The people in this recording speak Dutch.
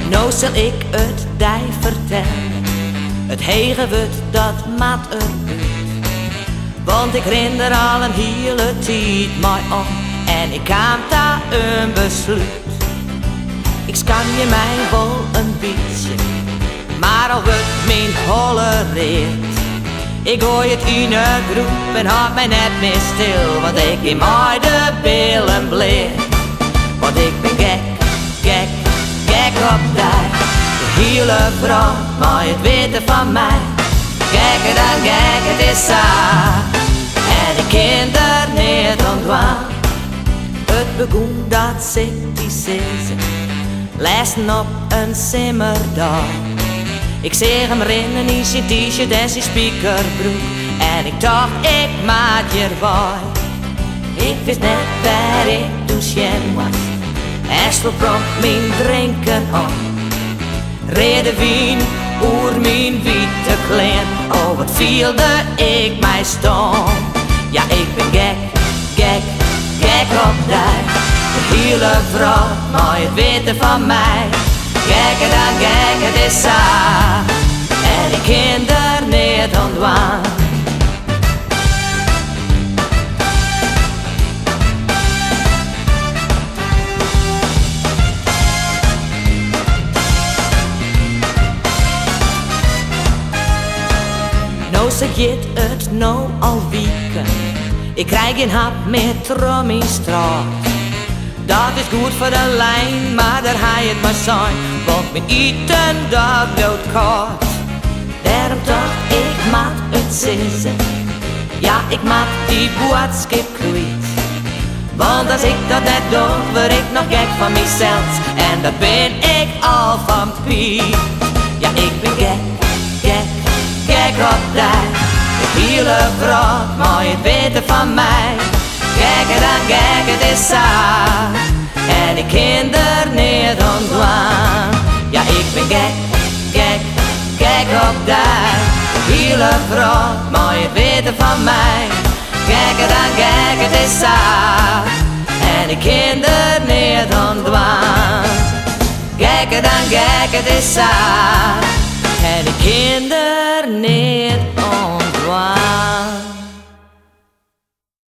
Nou zal ik het die vertellen, het hege wut dat maat eruit. Want ik ren er al een hele tijd mee om en ik kwam daar een besluit. Ik skan je mij wel een beetje, maar al wordt mijn hollereerd. Ik gooi het in een groep en houd mij net meer stil, want ik in mij de billen bleef. Want ik ben gek, gek, gek op die. De hele vrouw, maar het weten van mij. Gekker dan gek, het is saai. En ik kan er niet ontwaan. Het begon dat scepticisme, lessen op een simmerdag. Ik zeg hem rennen in zijn t-shirt en zijn spiekerbroek. En ik dacht, ik maak je bij. Ik wist net waar ik douchen was. En sloeg mijn drinken op. Reden wien oer mijn witte klein. Oh, wat vielde ik mij stom. Ja, ik ben gek, gek, gek op die. De hele vrouw, maar het weten van mij. Gekker dan gek, het is saai. En ik kan er niet ontwaan. Nou zeg je het nou al weken. Ik krijg een hap met trom in straat. Dat is goed voor de lijn, maar daar ga je het maar zijn. Want mijn eten dat dood koud. Daarom dacht ik maak het zissen. Ja, ik maak die boodschap kwijt. Want als ik dat net doe, word ik nog gek van mezelf. En dat ben ik al van Piet. Ja, ik ben gek, gek, gek op die. De hele vrouw, maar het weten van mij. Gekker dan gek, het is saai. En ik kan er niet ontwaan. Ja, ik ben gek, gek, gek op die. De hele vrouw, maar het weten van mij. Gekker dan gek, het is saai. En ik kan er niet ontwaan. Gekker dan gek, het is saai. En ik kan er niet ontwaan.